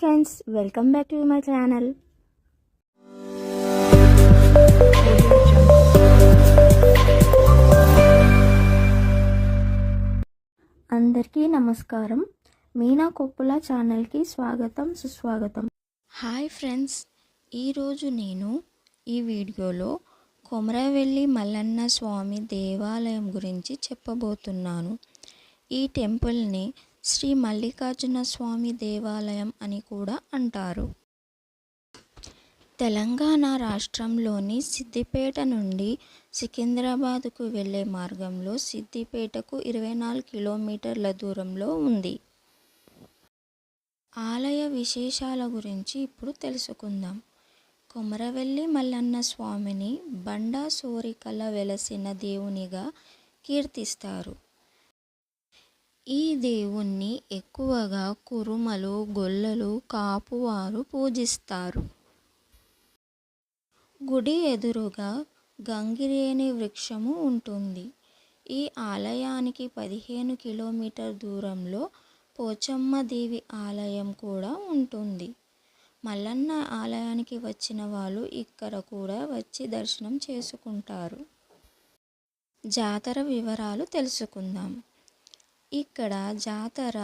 Friends, welcome back to my channel. అందరికీ నమస్కారం. మీనా కొప్పుల ఛానల్కి స్వాగతం, సుస్వాగతం. హాయ్ ఫ్రెండ్స్, ఈరోజు నేను ఈ వీడియోలో కొమరవెల్లి మల్లన్న స్వామి దేవాలయం గురించి చెప్పబోతున్నాను. ఈ టెంపుల్ని శ్రీ మల్లికార్జున స్వామి దేవాలయం అని కూడా అంటారు. తెలంగాణ రాష్ట్రంలోని సిద్దిపేట నుండి సికింద్రాబాద్కు వెళ్ళే మార్గంలో సిద్దిపేటకు 24 కిలోమీటర్ల దూరంలో ఉంది. ఆలయ విశేషాల గురించి ఇప్పుడు తెలుసుకుందాం. కొమరవెల్లి మల్లన్న స్వామిని బండా సోరికల వెలసిన దేవునిగా కీర్తిస్తారు. ఈ దేవుణ్ణి ఎక్కువగా కురుమలు, గొల్లలు, కాపువారు పూజిస్తారు. గుడి ఎదురుగా గంగిరేణి వృక్షము ఉంటుంది. ఈ ఆలయానికి 15 కిలోమీటర్ దూరంలో పోచమ్మ దేవి ఆలయం కూడా ఉంటుంది. మల్లన్న ఆలయానికి వచ్చిన వాళ్ళు ఇక్కడ కూడా వచ్చి దర్శనం చేసుకుంటారు. జాతర వివరాలు తెలుసుకుందాం. ఇక్కడ జాతర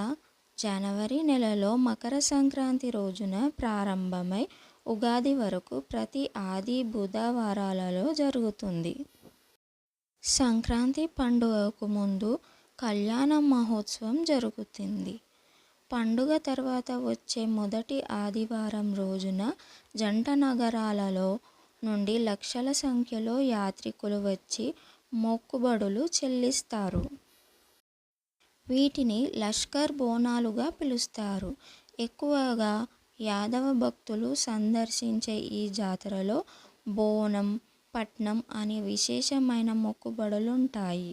జనవరి నెలలో మకర సంక్రాంతి రోజున ప్రారంభమై ఉగాది వరకు ప్రతి ఆది బుధవారాలలో జరుగుతుంది. సంక్రాంతి పండుగకు ముందు కళ్యాణ మహోత్సవం జరుగుతుంది. పండుగ తర్వాత వచ్చే మొదటి ఆదివారం రోజున జంట నగరాలలో నుండి లక్షల సంఖ్యలో యాత్రికులు వచ్చి మొక్కుబడులు చెల్లిస్తారు. వీటిని లష్కర్ బోనాలుగా పిలుస్తారు. ఎక్కువగా యాదవ భక్తులు సందర్శించే ఈ జాతరలో బోనం, పట్నం అనే విశేషమైన మొక్కుబడులుంటాయి.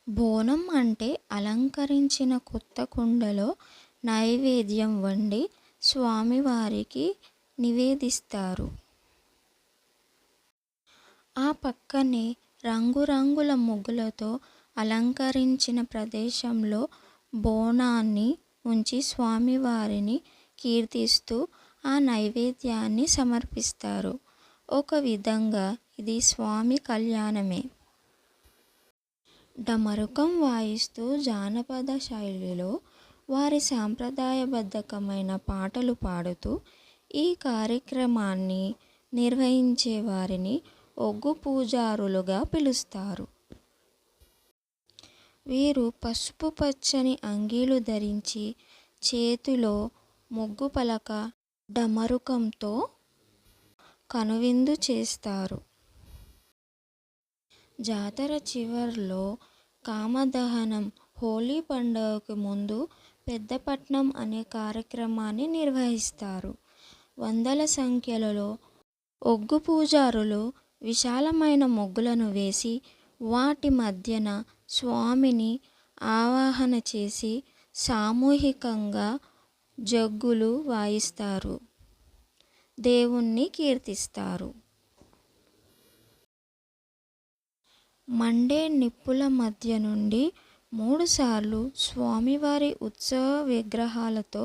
బోనం అంటే అలంకరించిన కొత్త కుండలో నైవేద్యం వండి స్వామివారికి నివేదిస్తారు. ఆ పక్కనే రంగురంగుల ముగ్గులతో అలంకరించిన ప్రదేశంలో బోనాన్ని ఉంచి స్వామివారిని కీర్తిస్తూ ఆ నైవేద్యాన్ని సమర్పిస్తారు. ఒక విధంగా ఇది స్వామి కళ్యాణమే. డమరుకం వాయిస్తూ జానపద శైలిలో వారి సాంప్రదాయబద్ధమైన పాటలు పాడుతూ ఈ కార్యక్రమాన్ని నిర్వహించే వారిని ఒగ్గు పూజారులుగా పిలుస్తారు. వీరు పసుపు పచ్చని అంగీలు ధరించి చేతిలో ముగ్గు పలక, డమరుకంతో కనువిందు చేస్తారు. జాతర చివర్లో కామదహనం, హోలీ పండుగకు ముందు పెద్దపట్నం అనే కార్యక్రమాన్ని నిర్వహిస్తారు. వందల సంఖ్యలో ఒగ్గు పూజారులు విశాలమైన ముగ్గులను వేసి వాటి మధ్యన స్వామిని ఆవాహన చేసి సామూహికంగా జగ్గులు వాయిస్తారు, దేవుణ్ణి కీర్తిస్తారు. మండే నిప్పుల మధ్య నుండి 3 సార్లు స్వామివారి ఉత్సవ విగ్రహాలతో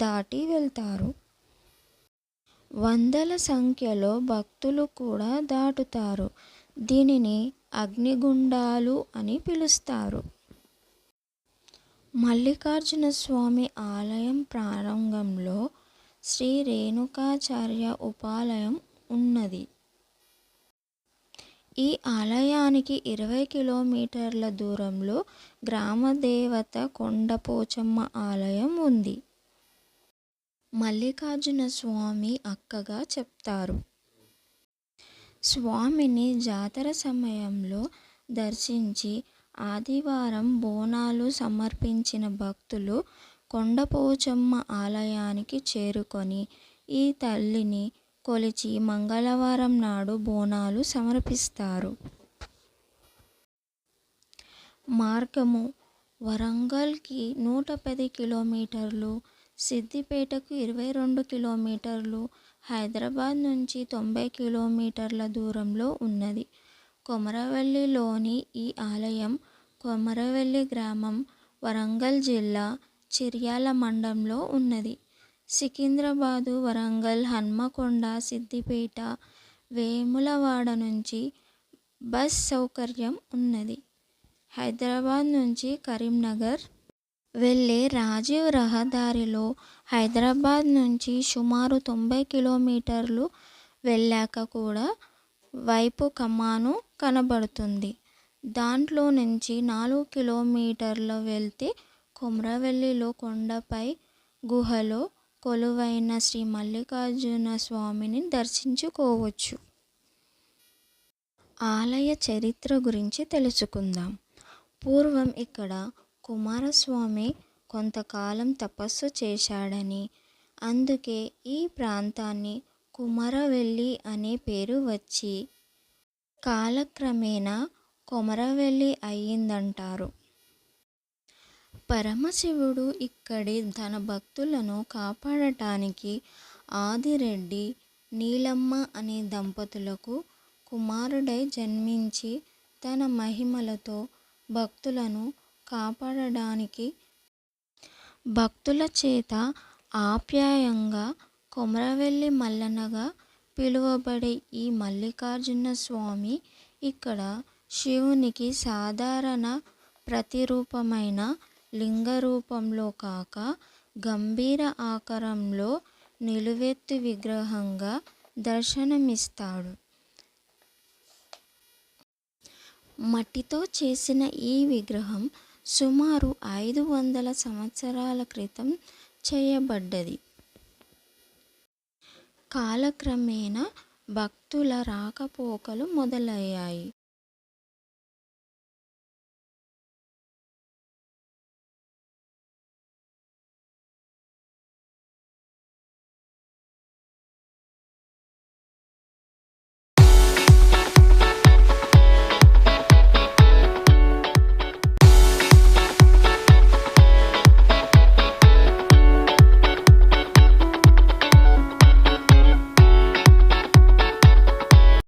దాటి వెళ్తారు. వందల సంఖ్యలో భక్తులు కూడా దాటుతారు. దీనిని అగ్నిగుండాలు అని పిలుస్తారు. మల్లికార్జున స్వామి ఆలయం ప్రాంగణంలో శ్రీ రేణుకాచార్య ఉపాలయం ఉన్నది. ఈ ఆలయానికి 20 కిలోమీటర్ల దూరంలో గ్రామదేవత కొండపోచమ్మ ఆలయం ఉంది. మల్లికార్జున స్వామి అక్కగా చెప్తారు. స్వామిని జాతర సమయంలో దర్శించి ఆదివారం బోనాలు సమర్పించిన భక్తులు కొండపోచమ్మ ఆలయానికి చేరుకొని ఈ తల్లిని కొలిచి మంగళవారం నాడు బోనాలు సమర్పిస్తారు. మార్గము వరంగల్కి 110 కిలోమీటర్లు, సిద్దిపేటకు 22 కిలోమీటర్లు, హైదరాబాద్ నుంచి 90 కిలోమీటర్ల దూరంలో ఉన్నది. కొమరవెల్లిలోని ఈ ఆలయం కొమరవెల్లి గ్రామం, వరంగల్ జిల్లా, చిర్యాల మండలంలో ఉన్నది. సికింద్రాబాదు, వరంగల్, హన్మకొండ, సిద్దిపేట, వేములవాడ నుంచి బస్ సౌకర్యం ఉన్నది. హైదరాబాద్ నుంచి కరీంనగర్ వెళ్ళే రాజీవ్ రహదారిలో హైదరాబాద్ నుంచి సుమారు 90 కిలోమీటర్లు వెళ్ళాక కూడా వైపు కమాను కనబడుతుంది. దాంట్లో నుంచి 4 కిలోమీటర్లు వెళ్తే కొమరవెల్లిలో కొండపై గుహలో కొలువైన శ్రీ మల్లికార్జున స్వామిని దర్శించుకోవచ్చు. ఆలయ చరిత్ర గురించి తెలుసుకుందాం. పూర్వం ఇక్కడ కుమారస్వామి కొంతకాలం తపస్సు చేశాడని, అందుకే ఈ ప్రాంతాన్ని కుమరవెల్లి అనే పేరు వచ్చి కాలక్రమేణా కొమరవెల్లి అయ్యిందంటారు. పరమశివుడు ఇక్కడి తన భక్తులను కాపాడటానికి ఆదిరెడ్డి, నీలమ్మ అనే దంపతులకు కుమారుడై జన్మించి తన మహిమలతో భక్తులను కాపాడడానికి భక్తుల చేత ఆప్యాయంగా కొమరవెల్లి మల్లన్నగా పిలువబడే ఈ మల్లికార్జున స్వామి ఇక్కడ శివునికి సాధారణ ప్రతిరూపమైన లింగ రూపంలో కాక గంభీర ఆకారంలో నిలువెత్తు విగ్రహంగా దర్శనమిస్తాడు. మట్టితో చేసిన ఈ విగ్రహం సుమారు 500 సంవత్సరాల క్రితం చేయబడ్డది. కాలక్రమేణా భక్తుల రాకపోకలు మొదలయ్యాయి.